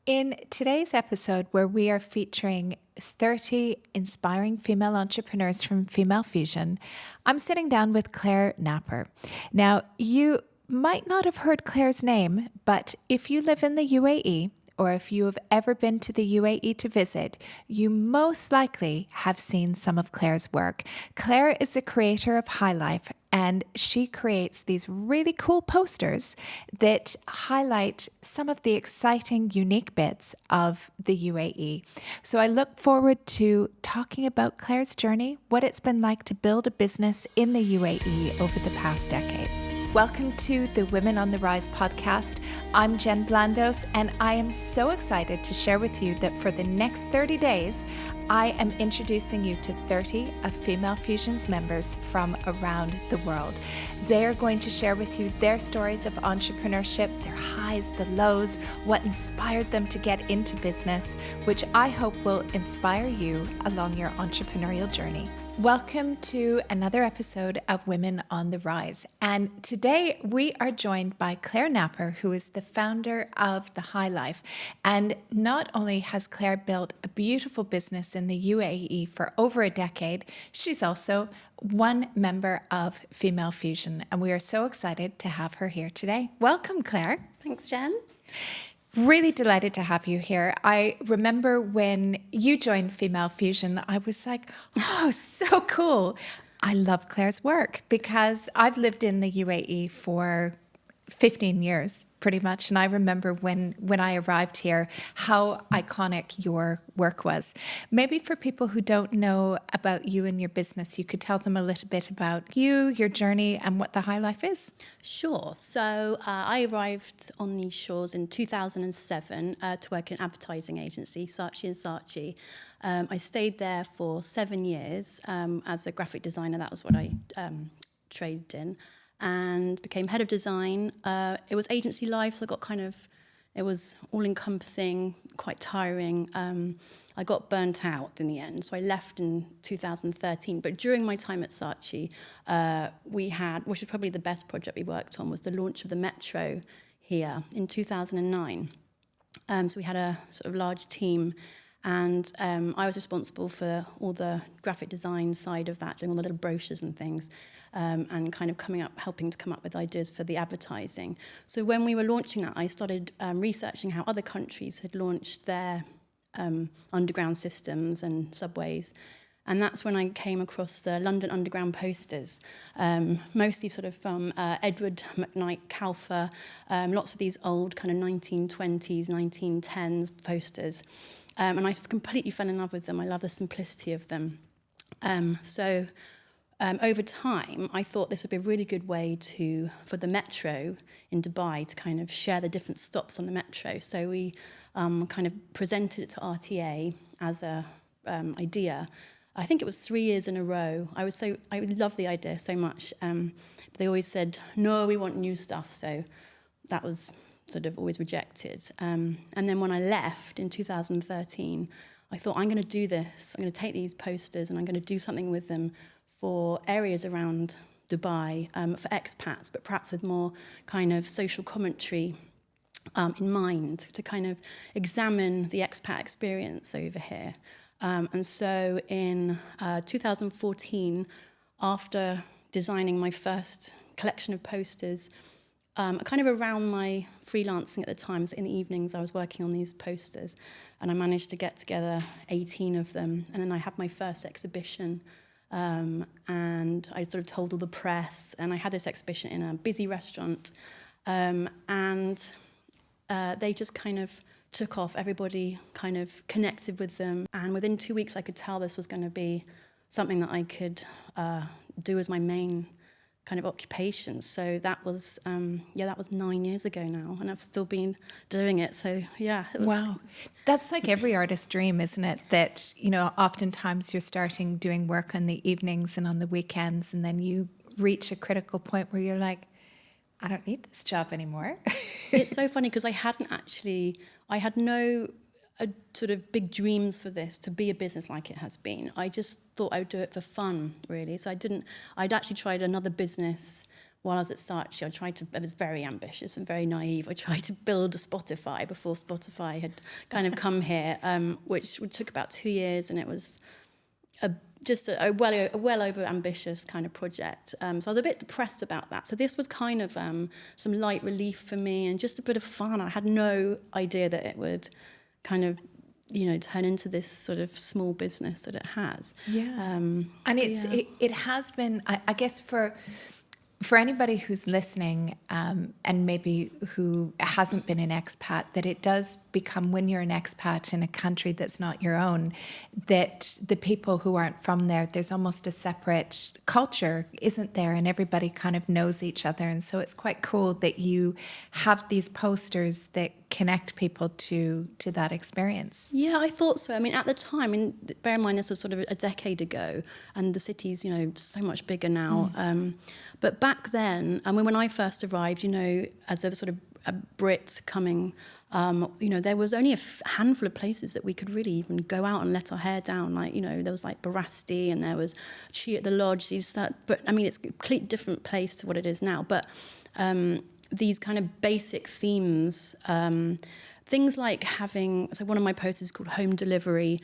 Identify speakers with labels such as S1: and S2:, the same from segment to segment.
S1: In today's episode, where we are featuring 30 inspiring female entrepreneurs from Female Fusion, I'm sitting down with Clare Napper. Now, you might not have heard Clare's name, but if you live in the UAE, or if you have ever been to the UAE to visit, you most likely have seen some of Clare's work. Clare is the creator of High Life, and she creates these really cool posters that highlight some of the exciting, unique bits of the UAE. So I look forward to talking about Clare's journey, what it's been like to build a business in the UAE over the past decade. Welcome to the Women on the Rise podcast. I'm Jen Blandos, and I am so excited to share with you that for the next 30 days, I am introducing you to 30 of Female Fusion's members from around the world. They are going to share with you their stories of entrepreneurship, their highs, the lows, what inspired them to get into business, which I hope will inspire you along your entrepreneurial journey. Welcome to another episode of Women on the Rise. And today we are joined by Clare Napper, who is the founder of The High Life. And not only has Clare built a beautiful business in the UAE for over a decade, she's also one member of Female Fusion. And we are so excited to have her here today. Welcome, Clare.
S2: Thanks, Jen.
S1: Really delighted to have you here. I remember when you joined Female Fusion, I was like, oh, so cool. I love Clare's work because I've lived in the UAE for 15 years, pretty much. And I remember when I arrived here, how iconic your work was. Maybe for people who don't know about you and your business, you could tell them a little bit about you, your journey, and what The High Life is.
S2: Sure. So I arrived on these shores in 2007 to work in an advertising agency, Saatchi & Saatchi. I stayed there for 7 years as a graphic designer. That was what I traded in. And became head of design. It was agency life, so I got it was all-encompassing, quite tiring. I got burnt out in the end, so I left in 2013. But during my time at Saatchi, we had, which was probably the best project we worked on, was the launch of the metro here in 2009. So we had a sort of large team, and I was responsible for all the graphic design side of that, doing all the little brochures and things, and kind of helping to come up with ideas for the advertising. So when we were launching that, I started researching how other countries had launched their underground systems and subways. And that's when I came across the London Underground posters, mostly sort of from Edward McKnight Calfer, lots of these old kind of 1920s, 1910s posters. And I completely fell in love with them. I love the simplicity of them. So over time, I thought this would be a really good way for the metro in Dubai to kind of share the different stops on the metro. So we kind of presented it to RTA as a idea. I think it was 3 years in a row. I loved the idea so much. But they always said, no, we want new stuff. So that was sort of always rejected. And then when I left in 2013, I thought, I'm going to do this. I'm going to take these posters and I'm going to do something with them for areas around Dubai, for expats, but perhaps with more kind of social commentary in mind, to kind of examine the expat experience over here. And so in 2014, after designing my first collection of posters, kind of around my freelancing at the time, so in the evenings I was working on these posters, and I managed to get together 18 of them, and then I had my first exhibition, and I sort of told all the press, and I had this exhibition in a busy restaurant, and they just kind of took off. Everybody kind of connected with them, and within 2 weeks I could tell this was going to be something that I could do as my main kind of occupation. So that was 9 years ago now, and I've still been doing it. So yeah.
S1: Wow. That's like every artist's dream, isn't it? That, oftentimes you're starting doing work on the evenings and on the weekends, and then you reach a critical point where you're like, I don't need this job anymore.
S2: It's so funny because I had no sort of big dreams for this to be a business like it has been. I just thought I would do it for fun, really. So I'd actually tried another business while I was at Saatchi, I was very ambitious and very naive. I tried to build a Spotify before Spotify had kind of come here, which took about 2 years, and it was just a well over ambitious kind of project. So I was a bit depressed about that. So this was kind of some light relief for me and just a bit of fun. I had no idea that it would kind of, turn into this sort of small business that it has.
S1: Yeah. And it has been, I guess, for anybody who's listening, and maybe who hasn't been an expat, that it does become, when you're an expat in a country that's not your own, that the people who aren't from there, there's almost a separate culture, isn't there? And everybody kind of knows each other. And so it's quite cool that you have these posters that connect people to that experience.
S2: Yeah, I thought so. I mean, at the time, bear in mind this was sort of a decade ago, and the city's, so much bigger now. But back then, I mean, when I first arrived, as a sort of a Brit coming, there was only a handful of places that we could really even go out and let our hair down. Like, there was like Barasti, and there was Chi at the Lodge. But I mean, it's a completely different place to what it is now. But these kind of basic themes, things like one of my posters is called Home Delivery,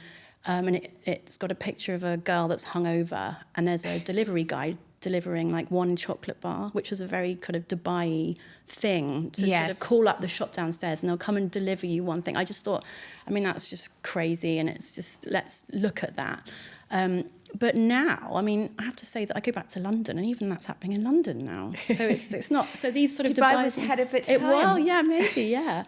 S2: and it's got a picture of a girl that's hungover, and there's a delivery guy delivering like one chocolate bar, which was a very kind of Dubai thing to sort of call up the shop downstairs and they'll come and deliver you one thing. I just thought, I mean, that's just crazy, and it's just, let's look at that. But now, I mean, I have to say that I go back to London, and even that's happening in London now. So it's not. So these sort of
S1: Dubai was ahead of its time.
S2: Well, yeah, maybe, yeah.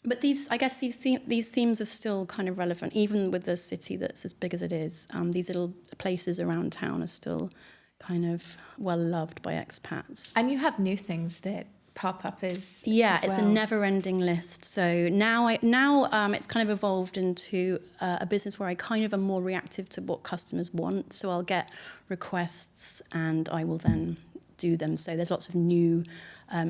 S2: But these themes are still kind of relevant, even with the city that's as big as it is. These little places around town are still kind of well loved by expats.
S1: And you have new things that pop up as
S2: it's a never-ending list. So now it's kind of evolved into a business where I kind of am more reactive to what customers want. So I'll get requests and I will then do them. So there's lots of new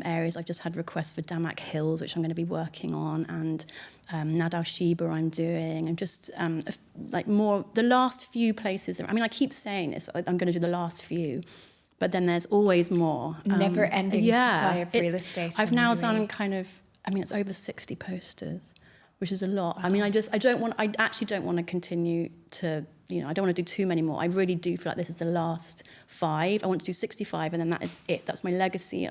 S2: areas. I've just had requests for Damak Hills, which I'm going to be working on, and Nadal Sheba I'm doing, and just like more the last few places. I mean, I keep saying this, I'm going to do the last few, but then there's always more.
S1: Never-ending supply of real estate.
S2: I've now done it's over 60 posters, which is a lot. Wow. I mean, I actually don't want to continue to, I don't want to do too many more. I really do feel like this is the last 5. I want to do 65, and then that is it. That's my legacy.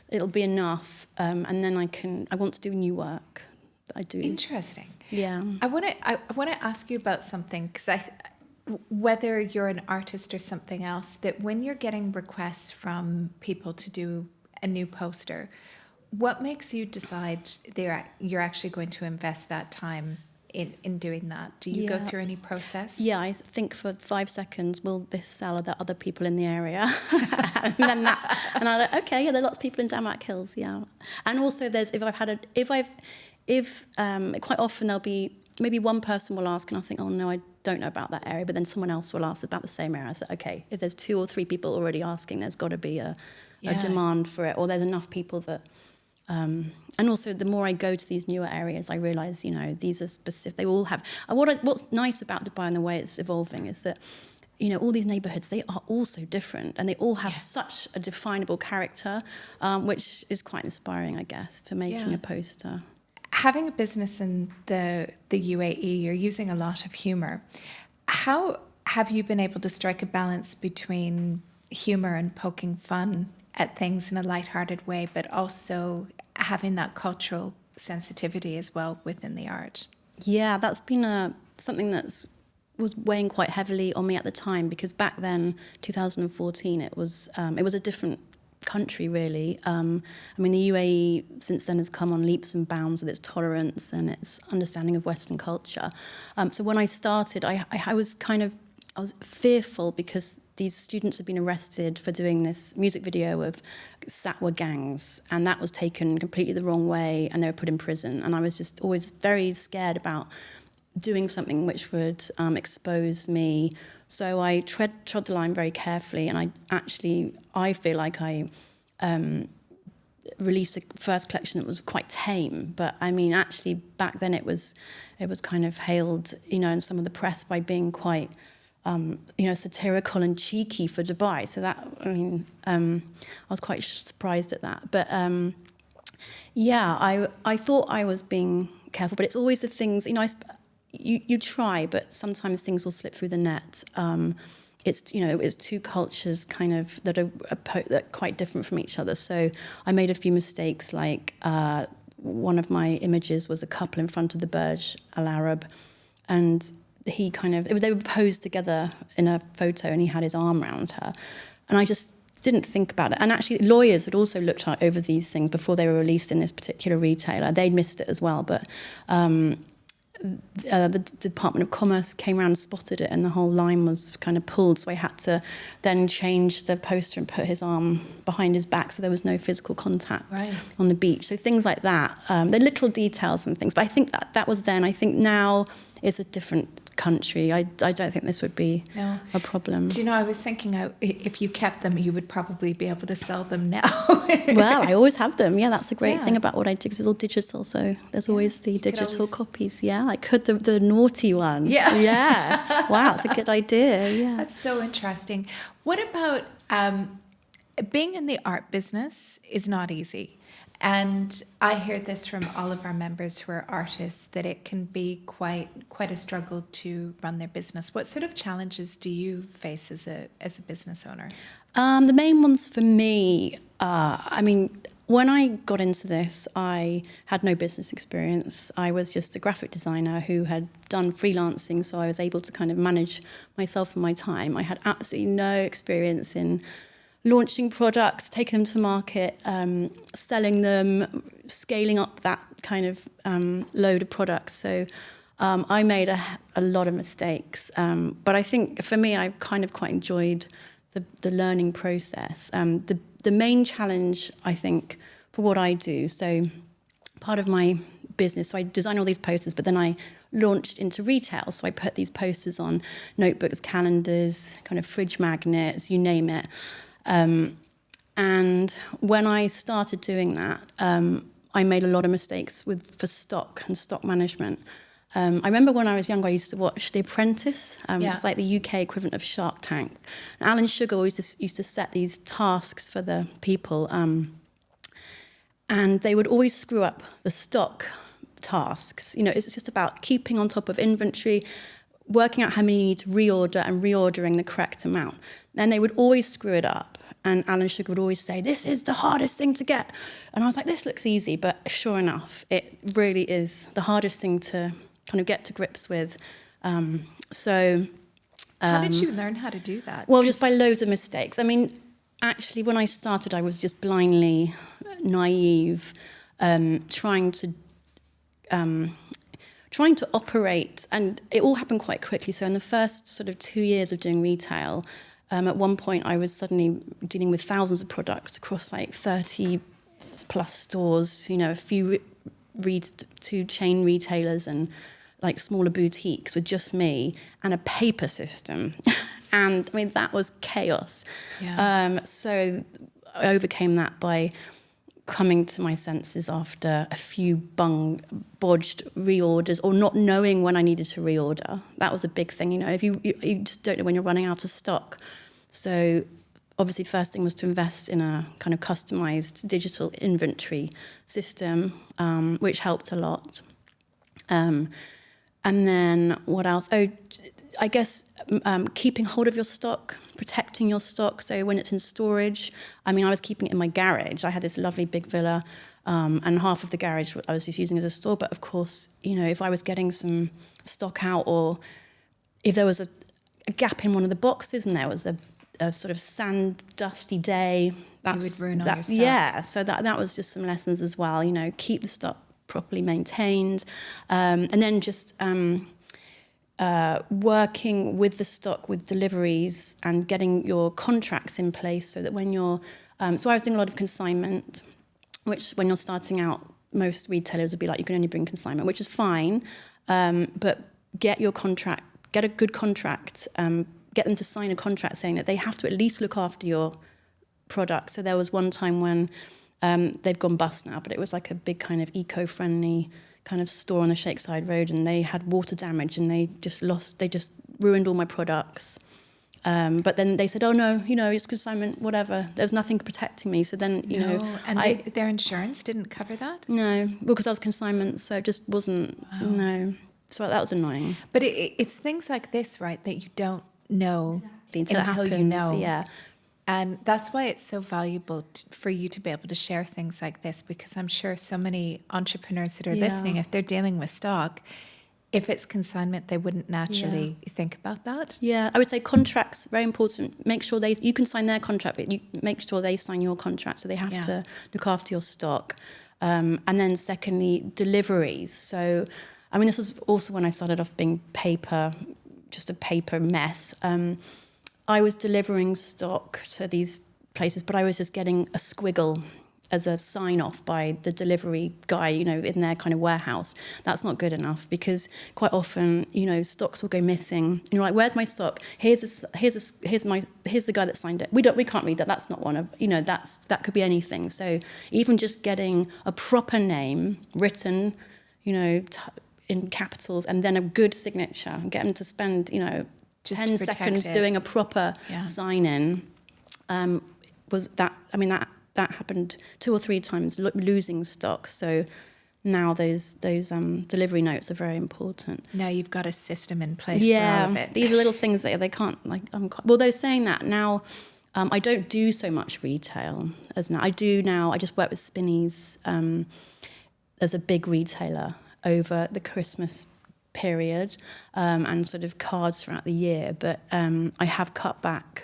S2: It'll be enough, and then I want to do new work that I do.
S1: Interesting.
S2: Yeah.
S1: I want to ask you about something, because whether you're an artist or something else, that when you're getting requests from people to do a new poster, what makes you decide you're actually going to invest that time in doing that? Do you go through any process?
S2: Yeah, I think for 5 seconds, will this sell the other people in the area? and then and I'm like, okay, yeah, there are lots of people in Damak Hills, yeah. And also, quite often there'll be maybe one person will ask, and I'll think, oh no, I don't know about that area, but then someone else will ask about the same area. I say, okay, if there's 2 or 3 people already asking, there's got to be a demand for it, or there's enough people that. And also, the more I go to these newer areas, I realise, these are specific. They all have. What's nice about Dubai and the way it's evolving is that, all these neighbourhoods, they are all so different, and they all have such a definable character, which is quite inspiring, I guess, for making a poster.
S1: Having a business in the UAE, you're using a lot of humour. How have you been able to strike a balance between humour and poking fun at things in a lighthearted way, but also having that cultural sensitivity as well within the art? Yeah,
S2: that's been something that was weighing quite heavily on me at the time, because back then, 2014, it was a different country, really. I mean, the UAE since then has come on leaps and bounds with its tolerance and its understanding of Western culture. So when I started, I was fearful, because these students had been arrested for doing this music video of Satwa gangs, and that was taken completely the wrong way, and they were put in prison. And I was just always very scared about doing something which would expose me. So I trod the line very carefully, and I feel like I released a first collection that was quite tame. But I mean, actually, back then it was kind of hailed, in some of the press by being quite satirical and cheeky for Dubai. So that, I was quite surprised at that. But I thought I was being careful, but it's always the things, you try, but sometimes things will slip through the net. It's two cultures kind of that are quite different from each other. So I made a few mistakes, like one of my images was a couple in front of the Burj Al Arab, and they were posed together in a photo, and he had his arm around her, and I just didn't think about it. And actually, lawyers had also looked over these things before they were released in this particular retailer. They'd missed it as well, but the Department of Commerce came around and spotted it, and the whole line was kind of pulled. So I had to then change the poster and put his arm behind his back, so there was no physical contact on the beach. So things like that. They're little details and things, but I think that was then. I think now it's a different country. I don't think this would be a problem.
S1: Do you know, I was thinking if you kept them, you would probably be able to sell them now.
S2: Well, I always have them. Yeah, that's the great thing about what I do, because it's all digital. So there's always the digital copies. Yeah, I could the naughty one.
S1: Yeah.
S2: Yeah. Wow, that's a good idea. Yeah.
S1: That's so interesting. What about being in the art business is not easy. And I hear this from all of our members who are artists, that it can be quite a struggle to run their business. What sort of challenges do you face as a business owner?
S2: The main ones for me, when I got into this, I had no business experience. I was just a graphic designer who had done freelancing, so I was able to kind of manage myself and my time. I had absolutely no experience in launching products, taking them to market, selling them, scaling up that kind of load of products. So I made a lot of mistakes. But I think for me, I kind of quite enjoyed the learning process. The main challenge, I think, for what I do, so part of my business, so I design all these posters, but then I launched into retail. So I put these posters on notebooks, calendars, kind of fridge magnets, you name it. And when I started doing that, I made a lot of mistakes for stock and stock management. I remember when I was younger, I used to watch The Apprentice. It's like the UK equivalent of Shark Tank. And Alan Sugar always used to set these tasks for the people, and they would always screw up the stock tasks. It's just about keeping on top of inventory, working out how many you need to reorder, and reordering the correct amount. Then they would always screw it up. And Alan Sugar would always say, "This is the hardest thing to get." And I was like, this looks easy. But sure enough, it really is the hardest thing to kind of get to grips with. How
S1: did you learn how to do that?
S2: Well, just by loads of mistakes. I mean, actually, when I started, I was just blindly naive, trying to operate. And it all happened quite quickly. So in the first sort of 2 years of doing retail, at one point, I was suddenly dealing with thousands of products across like 30 plus stores, a few two chain retailers and like smaller boutiques with just me, and a paper system. And I mean, that was chaos. Yeah. So I overcame that by coming to my senses after a few bodged reorders, or not knowing when I needed to reorder. That was a big thing, if you just don't know when you're running out of stock. So obviously first thing was to invest in a kind of customized digital inventory system, which helped a lot. And then what else? I guess keeping hold of your stock, protecting your stock. So when it's in storage, I was keeping it in my garage. I had this lovely big villa, and half of the garage I was just using as a store. But of course, if I was getting some stock out, or if there was a gap in one of the boxes and there was a sort of sand, dusty day,
S1: you would ruin all your stock.
S2: Yeah, so that was just some lessons as well. Keep the stock properly maintained, and then just working with the stock, with deliveries, and getting your contracts in place so that when you're... so I was doing a lot of consignment, which when you're starting out, most retailers would be like, you can only bring consignment, which is fine, but get your contract, get a good contract, get them to sign a contract saying that they have to at least look after your product. So there was one time when they've gone bust now, but it was like a big kind of eco-friendly kind of store on the Shakeside Road, and they had water damage, and they just ruined all my products. But then they said, oh no, it's consignment, whatever. There's nothing protecting me. So then,
S1: And their insurance didn't cover that?
S2: No, because I was consignment, so it just wasn't, no. So that was annoying.
S1: But it's things like this, right, that you don't know
S2: Until it happens,
S1: you know.
S2: yeah.
S1: And that's why it's so valuable for you to be able to share things like this, because I'm sure so many entrepreneurs that are listening, if they're dealing with stock, if it's consignment, they wouldn't naturally think about that.
S2: Yeah, I would say contracts, very important. Make sure you can sign their contract, but you make sure they sign your contract. So they have to look after your stock. And then secondly, deliveries. So, I mean, this was also when I started off being just a paper mess. I was delivering stock to these places, but I was just getting a squiggle as a sign-off by the delivery guy, in their kind of warehouse. That's not good enough, because quite often, stocks will go missing. And you're like, where's my stock? Here's the guy that signed it. We can't read that. That's not one of, that could be anything. So even just getting a proper name written, in capitals, and then a good signature, and get them to spend, 10 seconds doing a proper sign-in, was that, that happened 2 or 3 times, losing stock. So now those delivery notes are very important.
S1: Now you've got a system in place for all of it.
S2: These are little things that they can't, although saying that now, I don't do so much retail as now. I just work with Spinneys as a big retailer over the Christmas period, and sort of cards throughout the year. But I have cut back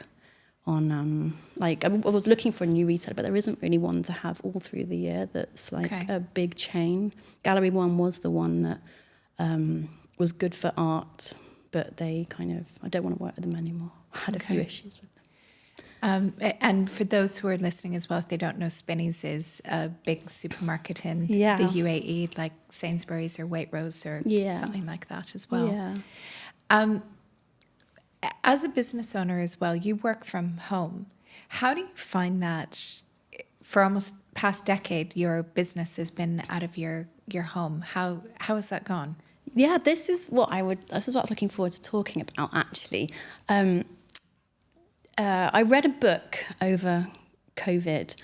S2: on I was looking for a new retailer, but there isn't really one to have all through the year that's a big chain. Gallery One was the one that was good for art, but I don't want to work with them anymore. I had a few issues with them.
S1: And for those who are listening as well, if they don't know, Spinneys is a big supermarket in the UAE, like Sainsbury's or Waitrose or something like that as well. Yeah. As a business owner as well, you work from home. How do you find that for almost past decade, your business has been out of your home? How has that gone?
S2: Yeah, this is what I was looking forward to talking about, actually. I read a book over COVID,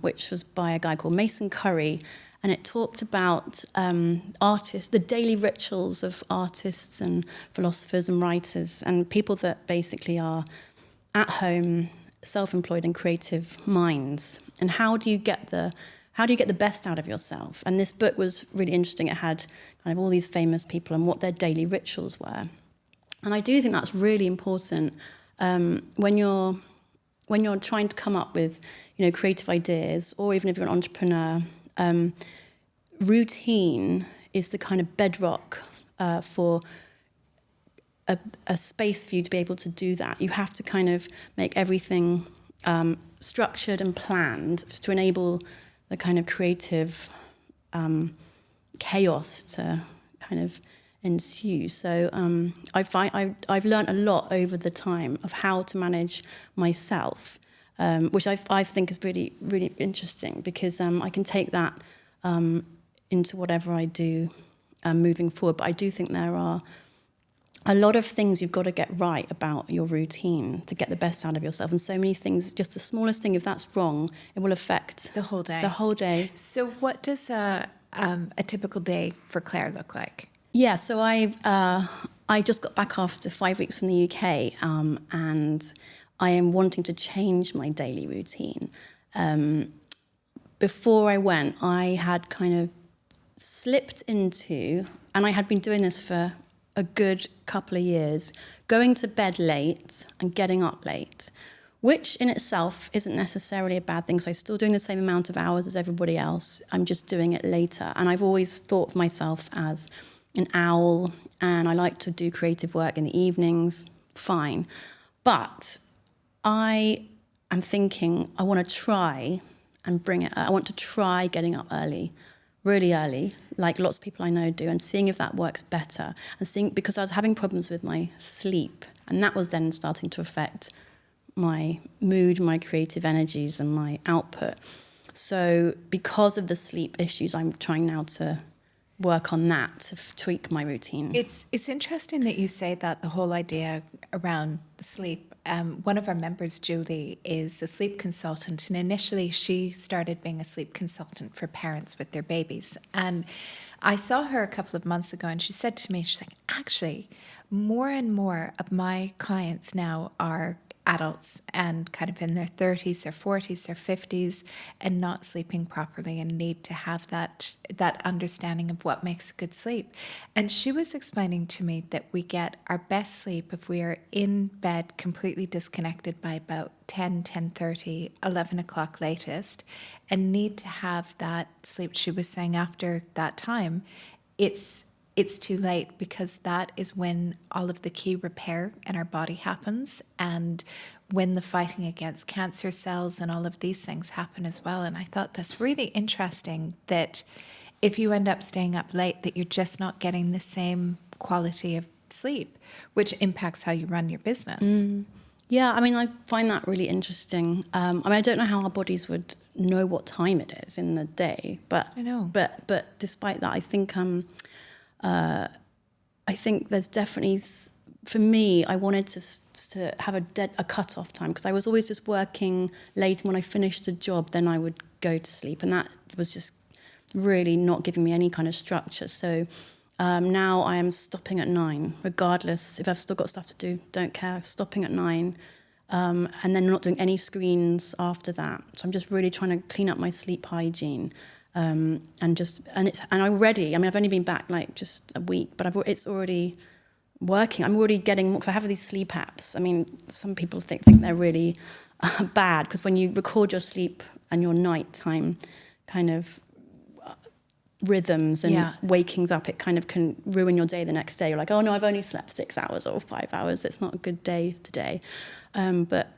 S2: which was by a guy called Mason Curry, and it talked about artists, the daily rituals of artists and philosophers and writers and people that basically are at home, self-employed and creative minds. And how do you get the best out of yourself? And this book was really interesting. It had kind of all these famous people and what their daily rituals were. And I do think that's really important when you're trying to come up with creative ideas, or even if you're an entrepreneur. Routine is the kind of bedrock for a space for you to be able to do that. You have to kind of make everything structured and planned to enable the kind of creative chaos to kind of ensue. So I've learned a lot over the time of how to manage myself, which I think is really, really interesting, because I can take that into whatever I do moving forward. But I do think there are a lot of things you've got to get right about your routine to get the best out of yourself. And so many things, just the smallest thing, if that's wrong, it will affect
S1: the whole day.
S2: The whole day.
S1: So what does a typical day for Clare look like?
S2: Yeah, so I just got back after 5 weeks from the UK, and I am wanting to change my daily routine. Before I went, I had kind of slipped into, and I had been doing this for a good couple of years, going to bed late and getting up late, which in itself isn't necessarily a bad thing, because I'm still doing the same amount of hours as everybody else. I'm just doing it later. And I've always thought of myself as an owl, and I like to do creative work in the evenings, fine. But I am thinking I want to try and bring it. I want to try getting up early, really early, like lots of people I know do, and seeing if that works better. And seeing, because I was having problems with my sleep, and that was then starting to affect my mood, my creative energies, and my output. So because of the sleep issues, I'm trying now to work on that to tweak my routine.
S1: It's interesting that you say that, the whole idea around sleep. One of our members, Julie, is a sleep consultant, and initially she started being a sleep consultant for parents with their babies. And I saw her a couple of months ago, and she said to me, she's like, actually, more and more of my clients now are adults and kind of in their 30s or 40s or 50s and not sleeping properly and need to have that understanding of what makes a good sleep. And she was explaining to me that we get our best sleep if we are in bed completely disconnected by about 10:30, 11 o'clock latest, and need to have that sleep. She was saying after that time, it's too late, because that is when all of the key repair in our body happens, and when the fighting against cancer cells and all of these things happen as well. And I thought that's really interesting, that if you end up staying up late, that you're just not getting the same quality of sleep, which impacts how you run your business.
S2: Yeah, I mean, I find that really interesting. I mean, I don't know how our bodies would know what time it is in the day, but
S1: I know.
S2: But despite that, I think there's definitely, for me, I wanted to have a cut-off time, because I was always just working late. When I finished a job, then I would go to sleep, and that was just really not giving me any kind of structure. So now I am stopping at 9, regardless if I've still got stuff to do. Don't care. Stopping at 9, and then not doing any screens after that. So I'm just really trying to clean up my sleep hygiene. And I've only been back like just a week, but it's already working. I'm already getting more, because I have these sleep apps. I mean, some people think they're really bad, because when you record your sleep and your nighttime kind of rhythms and wakings up, it kind of can ruin your day the next day. You're like, oh no, I've only slept 6 hours or 5 hours. It's not a good day today. But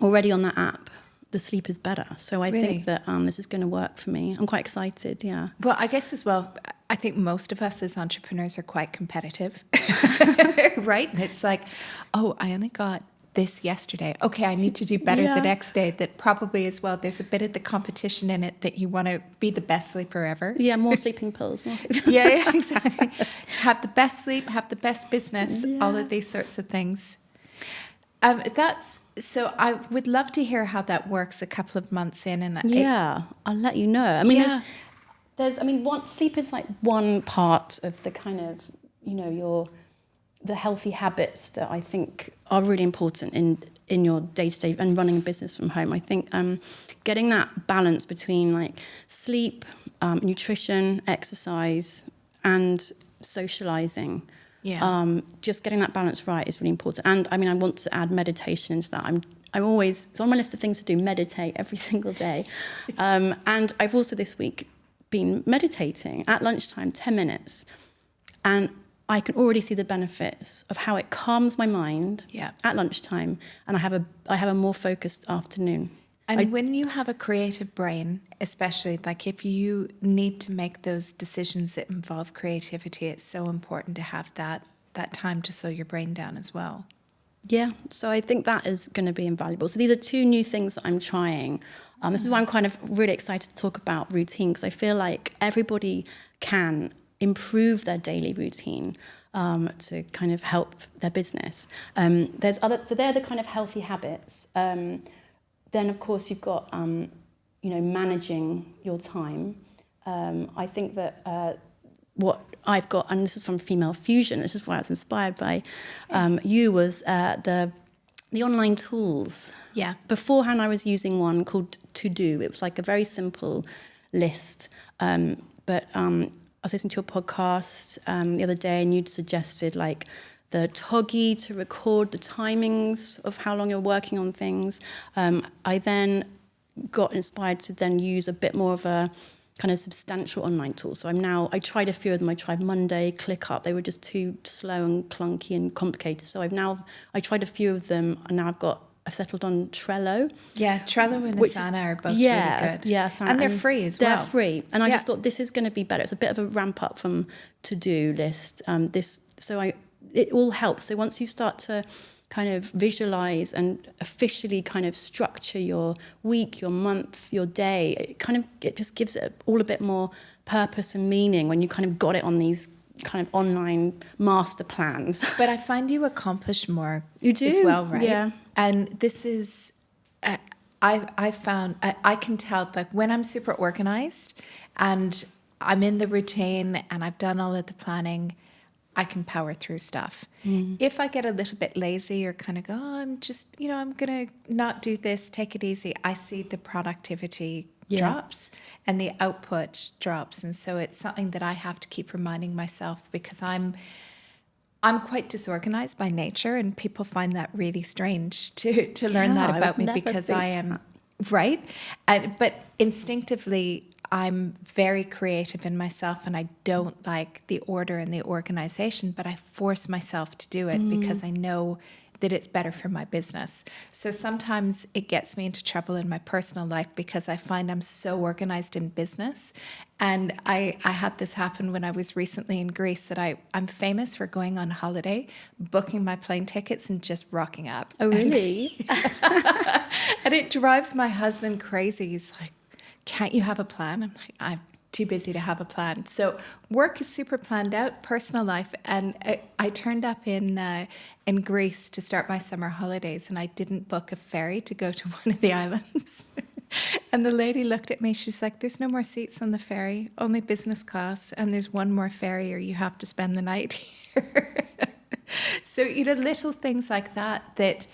S2: already on that app, the sleep is better. So I think that this is going to work for me. I'm quite excited, yeah.
S1: Well, I guess as well, I think most of us as entrepreneurs are quite competitive, right? It's like, oh, I only got this yesterday. Okay, I need to do better the next day. That probably as well, there's a bit of the competition in it, that you want to be the best sleeper ever.
S2: Yeah, more sleeping pills.
S1: Yeah, exactly. Have the best sleep, have the best business, all of these sorts of things. So I would love to hear how that works a couple of months in. And
S2: I'll let you know. I mean, sleep is like one part of the kind of, the healthy habits that I think are really important in your day-to-day and running a business from home. I think getting that balance between like sleep, nutrition, exercise, and socializing. Just getting that balance right is really important. And I mean, I want to add meditation into that. I'm always, it's on my list of things to do, meditate every single day. And I've also this week been meditating at lunchtime, 10 minutes. And I can already see the benefits of how it calms my mind at lunchtime. And I have a more focused afternoon.
S1: And when you have a creative brain, especially like if you need to make those decisions that involve creativity, it's so important to have that time to slow your brain down as well.
S2: Yeah, so I think that is going to be invaluable. So these are 2 new things that I'm trying. This is why I'm kind of really excited to talk about routine, because I feel like everybody can improve their daily routine to kind of help their business. So they're the kind of healthy habits. Then, of course, you've got, managing your time. I think that what I've got, and this is from Female Fusion, this is why I was inspired by you, was the online tools.
S1: Yeah.
S2: Beforehand, I was using one called To Do. It was like a very simple list. But I was listening to a podcast the other day, and you'd suggested like the Toggy to record the timings of how long you're working on things. I then got inspired to then use a bit more of a kind of substantial online tool. So I tried a few of them. I tried Monday, ClickUp. They were just too slow and clunky and complicated. So I tried a few of them, and now I've settled on Trello.
S1: Yeah, Trello and Asana are both really good.
S2: Yeah, Asana.
S1: And they're free as well.
S2: They're free. And I just thought this is going to be better. It's a bit of a ramp up from to-do list. It all helps. So once you start to kind of visualize and officially kind of structure your week, your month, your day, it just gives it all a bit more purpose and meaning when you kind of got it on these kind of online master plans.
S1: But I find you accomplish more
S2: You do?
S1: as well, right?
S2: Yeah.
S1: And this is, I found, I can tell, like when I'm super organized and I'm in the routine and I've done all of the planning, I can power through stuff. If I get a little bit lazy or kind of go, oh, I'm just, I'm going to not do this, take it easy, I see the productivity drops and the output drops. And so it's something that I have to keep reminding myself, because I'm quite disorganized by nature, and people find that really strange to learn that about me, because I am right. But instinctively, I'm very creative in myself, and I don't like the order and the organization, but I force myself to do it because I know that it's better for my business. So sometimes it gets me into trouble in my personal life, because I find I'm so organized in business. And I had this happen when I was recently in Greece, that I'm famous for going on holiday, booking my plane tickets and just rocking up.
S2: Oh, really?
S1: And it drives my husband crazy. He's like, can't you have a plan? I'm like, I'm too busy to have a plan. So work is super planned out, personal life. And I turned up in Greece to start my summer holidays, and I didn't book a ferry to go to one of the islands. And the lady looked at me, she's like, there's no more seats on the ferry, only business class, and there's one more ferry or you have to spend the night here. So, little things like that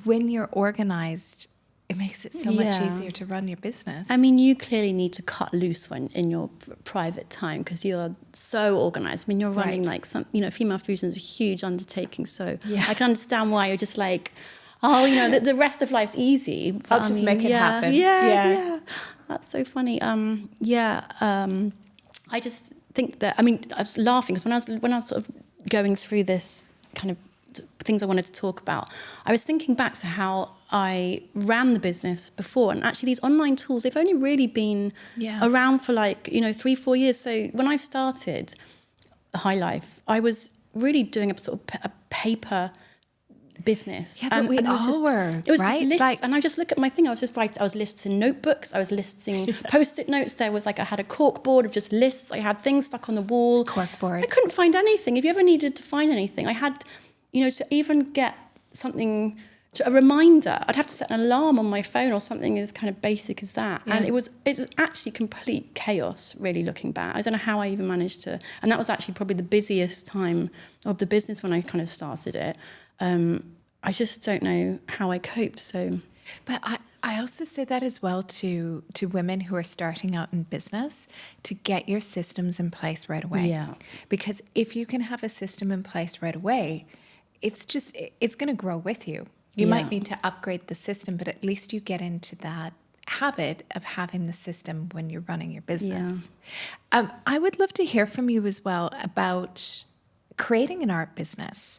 S1: when you're organized, it makes it so much easier to run your business.
S2: I mean, you clearly need to cut loose when in your private time, because you're so organized. I mean, you're running like Female Fusion is a huge undertaking. So I can understand why you're just like, the rest of life's easy. But
S1: I'll just make it happen.
S2: Yeah. That's so funny. I just think that, I was laughing because when I was sort of going through this kind of things I wanted to talk about, I was thinking back to how I ran the business before, and actually these online tools, they've only really been around for 3-4 years. So when I started High Life, I was really doing a sort of a paper business.
S1: Yeah, but we all were,
S2: it was
S1: right?
S2: just lists, and I just look at my thing. I was just writing. I was listing notebooks. I was listing post-it notes. There was I had a cork board of just lists. I had things stuck on the wall.
S1: Cork board.
S2: I couldn't find anything. If you ever needed to find anything, I had, to even get something, a reminder, I'd have to set an alarm on my phone or something as kind of basic as that. Yeah. And it was actually complete chaos, really, looking back. I don't know how I even managed to, and that was actually probably the busiest time of the business when I kind of started it. I just don't know how I coped. So,
S1: but I also say that as well to women who are starting out in business, to get your systems in place right away.
S2: Yeah.
S1: Because if you can have a system in place right away, it's going to grow with you. You might need to upgrade the system, but at least you get into that habit of having the system when you're running your business. Yeah. I would love to hear from you as well about creating an art business.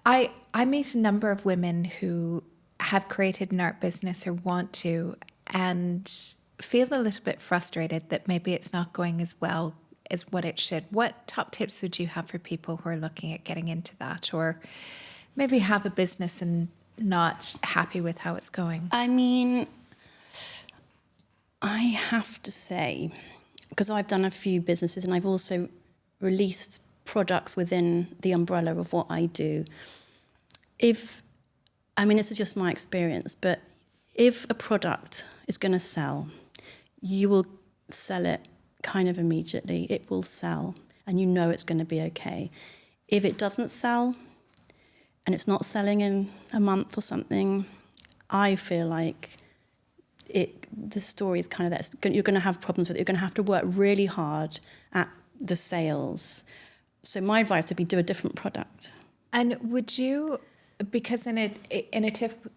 S1: I meet a number of women who have created an art business or want to, and feel a little bit frustrated that maybe it's not going as well as what it should. What top tips would you have for people who are looking at getting into that, or maybe have a business and not happy with how it's going?
S2: I mean, I have to say, because I've done a few businesses and I've also released products within the umbrella of what I do. This is just my experience, but if a product is going to sell, you will sell it kind of immediately. It will sell, and it's going to be okay. If it doesn't sell, and it's not selling in a month or something, I feel like the story is kind of that. You're going to have problems with it. You're going to have to work really hard at the sales. So my advice would be do a different product.
S1: And would you, because in a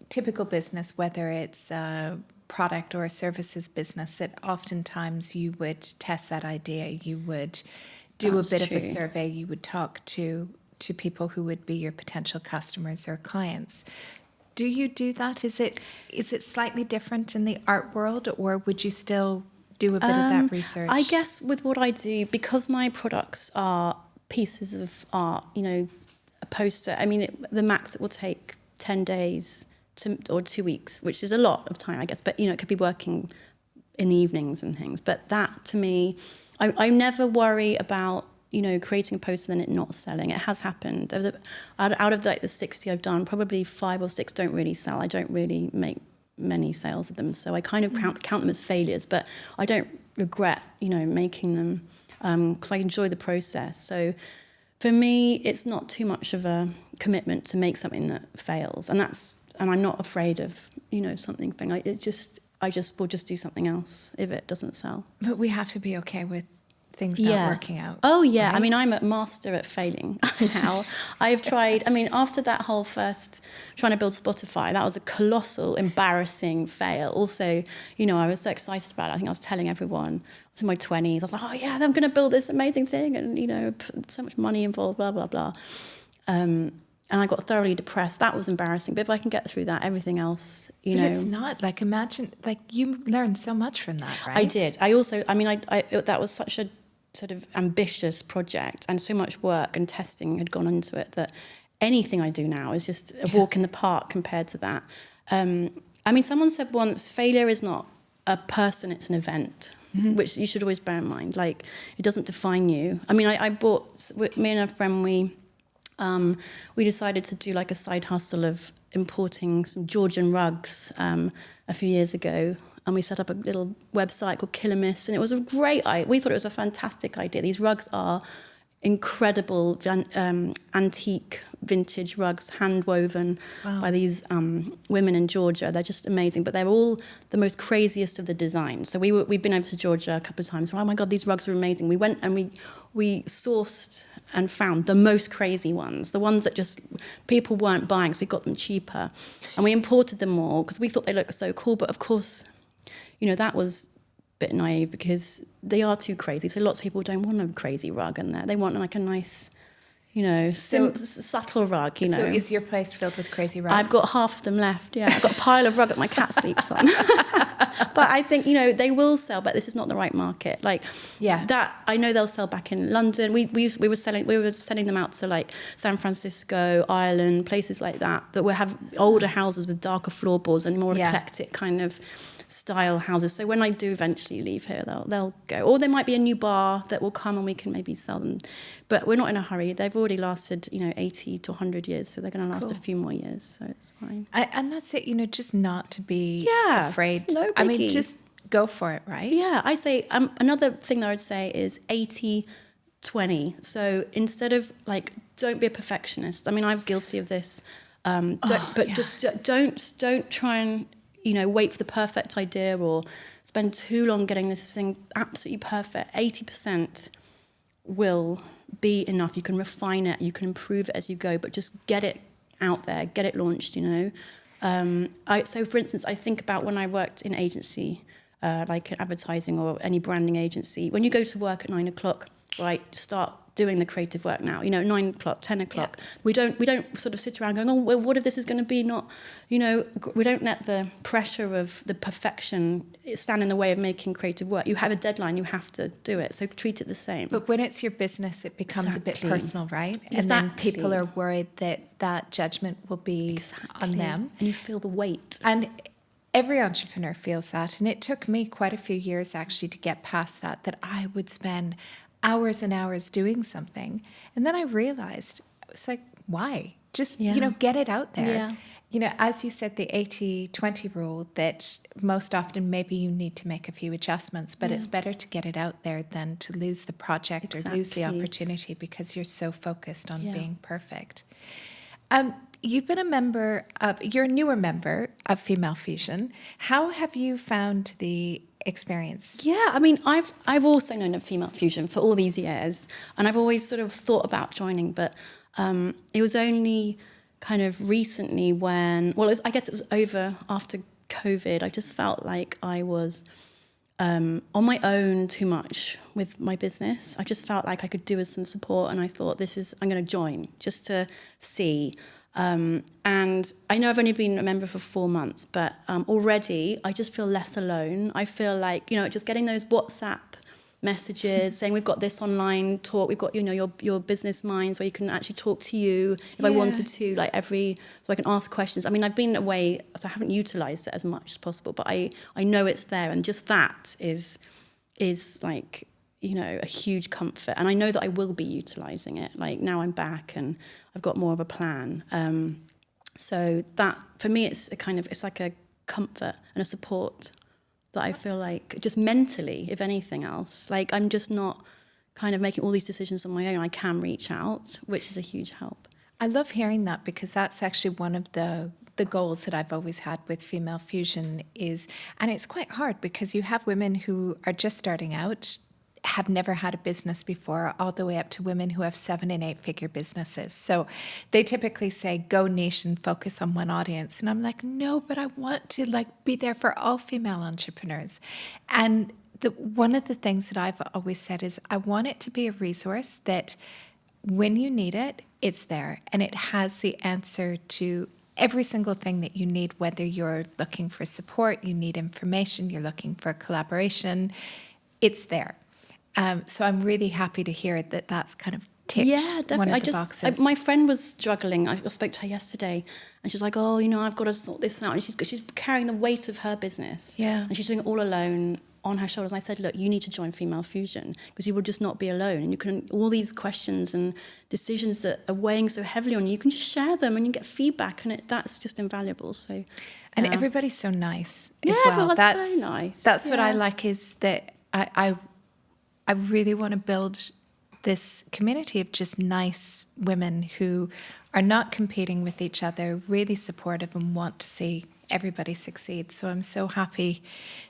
S1: typical business, whether it's a product or a services business, that oftentimes you would test that idea, you would do a bit of a survey, you would talk to people who would be your potential customers or clients. Do you do that? Is it slightly different in the art world, or would you still do a bit of that research?
S2: I guess with what I do, because my products are pieces of art, a poster, the max it will take 10 days or 2 weeks, which is a lot of time, I guess, but it could be working in the evenings and things. But that, to me, I never worry about, creating a post and then it not selling. It has happened. Out of like the 60 I've done, probably 5 or 6 don't really sell. I don't really make many sales of them. So I kind of count them as failures, but I don't regret, making them, because I enjoy the process. So for me, it's not too much of a commitment to make something that fails. And I'm not afraid of, something thing. I will just do something else if it doesn't sell.
S1: But we have to be okay with things not working out.
S2: Oh, yeah.
S1: Right?
S2: I mean, I'm a master at failing now. I've tried, after that whole first trying to build Spotify, that was a colossal, embarrassing fail. Also, I was so excited about it. I think I was telling everyone. I was in my 20s. I was like, oh, yeah, I'm going to build this amazing thing. And, so much money involved, blah, blah, blah. And I got thoroughly depressed. That was embarrassing. But if I can get through that, everything else,
S1: But it's not. Like, imagine, like, you learned so much from that, right?
S2: I did. I also, that was such a sort of ambitious project, and so much work and testing had gone into it that anything I do now is just a walk in the park compared to that. Someone said once, failure is not a person, it's an event, which you should always bear in mind. Like, it doesn't define you. I bought, me and a friend, we decided to do like a side hustle of importing some Georgian rugs a few years ago. And we set up a little website called Killer Mist. And it was a great idea. We thought it was a fantastic idea. These rugs are incredible antique vintage rugs, hand-woven by these women in Georgia. They're just amazing. But they're all the most craziest of the designs. So we've been over to Georgia a couple of times. Oh, my God, these rugs are amazing. We went and we sourced and found the most crazy ones, the ones that just people weren't buying, so we got them cheaper. And we imported them all because we thought they looked so cool. But, of course, that was a bit naive because they are too crazy. So lots of people don't want a crazy rug in there. They want like a nice, subtle rug,
S1: So is your place filled with crazy rugs?
S2: I've got half of them left, yeah. I've got a pile of rug that my cat sleeps on. But I think, they will sell, but this is not the right market. Like, that, I know they'll sell back in London. We were sending them out to like San Francisco, Ireland, places like that will have older houses with darker floorboards and more eclectic kind of style houses. So when I do eventually leave here, they'll go. Or there might be a new bar that will come and we can maybe sell them. But we're not in a hurry. They've already lasted, 80 to 100 years, so they're going to last a few more years, so it's fine.
S1: And that's it, just not to be afraid.
S2: No biggie.
S1: Just go for it, right?
S2: Yeah, I say another thing that I would say is 80-20. So instead of don't be a perfectionist. I was guilty of this. Just don't try and wait for the perfect idea or spend too long getting this thing absolutely perfect. 80% will be enough. You can refine it, you can improve it as you go, but just get it out there, get it launched, So, for instance, I think about when I worked in agency, like advertising or any branding agency. When you go to work at 9 o'clock, right, start doing the creative work now, 9 o'clock, 10 o'clock. Yeah. We don't sort of sit around going, oh, well, what if this is going to be not, we don't let the pressure of the perfection stand in the way of making creative work. You have a deadline, you have to do it. So treat it the same.
S1: But when it's your business, it becomes a bit personal, right?
S2: Exactly.
S1: And then people are worried that judgment will be on them.
S2: And you feel the weight.
S1: And every entrepreneur feels that. And it took me quite a few years actually to get past that I would spend hours and hours doing something. And then I realized, it's like, why? Just, get it out there. Yeah. As you said, the 80-20 rule, that most often maybe you need to make a few adjustments, but it's better to get it out there than to lose the project or lose the opportunity because you're so focused on being perfect. You've been you're a newer member of Female Fusion. How have you found the experience?
S2: Yeah, I've also known of Female Fusion for all these years, and I've always sort of thought about joining, but it was only kind of recently when, I guess it was over after COVID. I just felt like I was on my own too much with my business. I just felt like I could do with some support, and I thought, I'm going to join just to see. And I know I've only been a member for 4 months, but already I just feel less alone. I feel like, just getting those WhatsApp messages saying, we've got this online talk, we've got, your business minds where you can actually talk to you if I wanted to, like so I can ask questions. I mean, I've been away, so I haven't utilised it as much as possible, but I know it's there, and just that is like, a huge comfort. And I know that I will be utilising it. Like, now I'm back and I've got more of a plan. So that, for me, it's like a comfort and a support that I feel like, just mentally, if anything else, like I'm just not kind of making all these decisions on my own. I can reach out, which is a huge help.
S1: I love hearing that, because that's actually one of the goals that I've always had with Female Fusion is, and it's quite hard because you have women who are just starting out, have never had a business before, all the way up to women who have 7- and 8-figure businesses. So they typically say, go niche and focus on one audience. And I'm like, no, but I want to be there for all female entrepreneurs. And one of the things that I've always said is I want it to be a resource that when you need it, it's there. And it has the answer to every single thing that you need, whether you're looking for support, you need information, you're looking for collaboration, it's there. So I'm really happy to hear that that's kind of ticked one of the boxes.
S2: My friend was struggling. I spoke to her yesterday, and she's like, "Oh, I've got to sort this out." And she's carrying the weight of her business, and she's doing it all alone on her shoulders. And I said, "Look, you need to join Female Fusion because you will just not be alone. And you can all these questions and decisions that are weighing so heavily on you. You can just share them, and you get feedback, and that's just invaluable." So,
S1: and everybody's so nice as well.
S2: That's so nice.
S1: That's what I like, is that I really want to build this community of just nice women who are not competing with each other, really supportive and want to see everybody succeed. So I'm so happy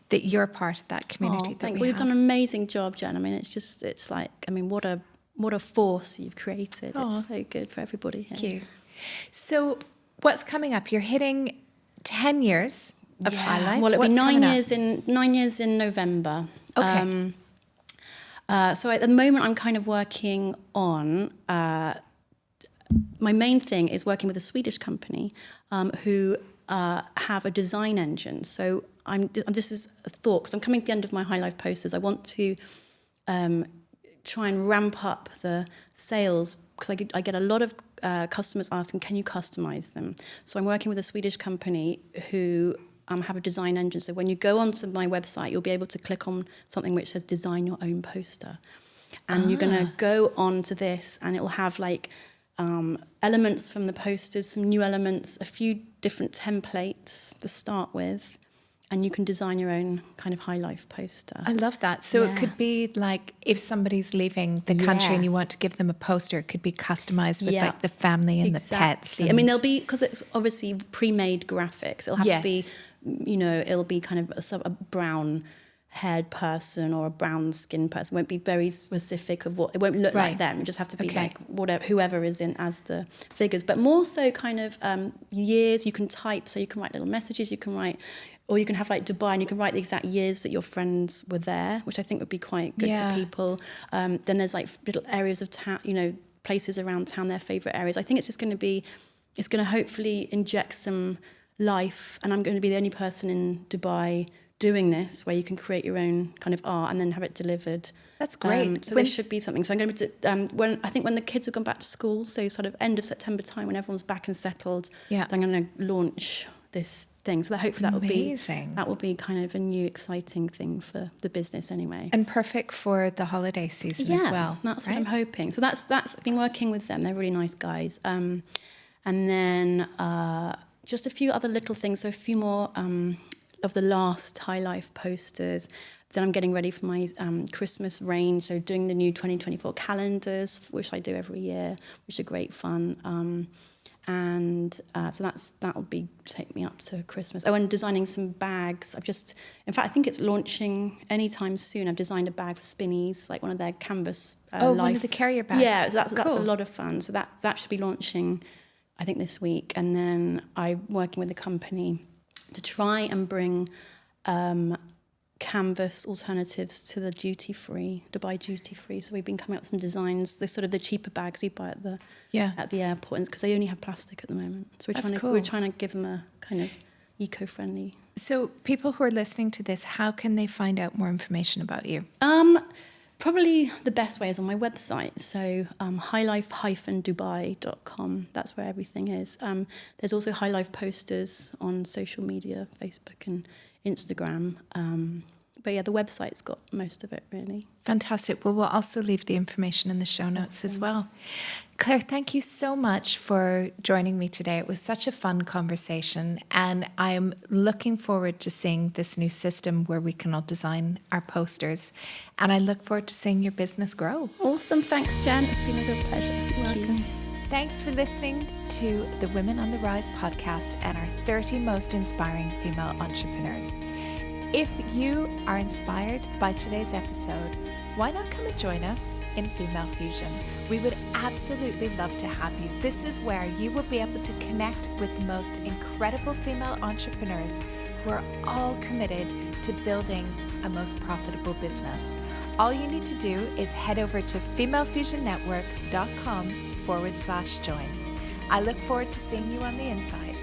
S1: that you're part of that community.
S2: You've done an amazing job, Jen. I mean, what a force you've created. It's so good for everybody here.
S1: Thank you. So what's coming up? You're hitting 10 years of High Life.
S2: Well, it'll be 9 years in November.
S1: Okay.
S2: So at the moment, I'm kind of working on, my main thing is working with a Swedish company who have a design engine. So this is a thought, because I'm coming to the end of my High Life posters. I want to try and ramp up the sales, because I get a lot of customers asking, can you customize them? So I'm working with a Swedish company who have a design engine. So when you go onto my website, you'll be able to click on something which says design your own poster. And you're going to go on to this, and it will have elements from the posters, some new elements, a few different templates to start with. And you can design your own kind of High Life poster.
S1: I love that. So it could be like if somebody's leaving the country and you want to give them a poster, it could be customized with like the family and the pets.
S2: I mean, there'll be, because it's obviously pre-made graphics, it'll have to be, it'll be kind of a brown haired person or a brown skinned person. It won't be very specific of what, it won't look like them. It just have to be like whoever is in as the figures. But more so kind of years you can type, so you can write little messages, you can write, or you can have like Dubai and you can write the exact years that your friends were there, which I think would be quite good for people. Then there's like little areas of town, places around town, their favourite areas. I think it's just going to be, it's going to hopefully inject some life. And I'm going to be the only person in Dubai doing this, where you can create your own kind of art and then have it delivered.
S1: That's great.
S2: So there should be something. So I'm going to, when the kids have gone back to school, so sort of end of September time, when everyone's back and settled, then I'm going to launch this thing. So hopefully that will be kind of a new exciting thing for the business anyway.
S1: And perfect for the holiday season as well.
S2: That's what I'm hoping. So that's I've been working with them. They're really nice guys. And then just a few other little things. So a few more of the last High Life posters. Then I'm getting ready for my Christmas range. So doing the new 2024 calendars, which I do every year, which are great fun. So that will be take me up to Christmas. Oh, and designing some bags. In fact, I think it's launching anytime soon. I've designed a bag for Spinneys, like one of their canvas
S1: one of the carrier bags.
S2: Yeah, so that's a lot of fun. So that should be launching, I think, this week. And then I'm working with a company to try and bring canvas alternatives to the Dubai duty free. So we've been coming up with some designs, the cheaper bags you buy at the airport, because they only have plastic at the moment. So we're trying to give them a kind of eco-friendly.
S1: So people who are listening to this, how can they find out more information about you?
S2: Probably the best way is on my website, so highlife-dubai.com. That's where everything is. There's also High Life posters on social media, Facebook and Instagram. But yeah, the website's got most of it, really.
S1: Fantastic. Well, we'll also leave the information in the show notes as well. Claire, thank you so much for joining me today. It was such a fun conversation, and I'm looking forward to seeing this new system where we can all design our posters, and I look forward to seeing your business grow.
S2: Awesome. Thanks, Jen. It's been a real pleasure. Thank you.
S1: Thanks for listening to the Women on the Rise podcast and our 30 most inspiring female entrepreneurs. If you are inspired by today's episode, why not come and join us in Female Fusion? We would absolutely love to have you. This is where you will be able to connect with the most incredible female entrepreneurs who are all committed to building a most profitable business. All you need to do is head over to femalefusionnetwork.com/join. I look forward to seeing you on the inside.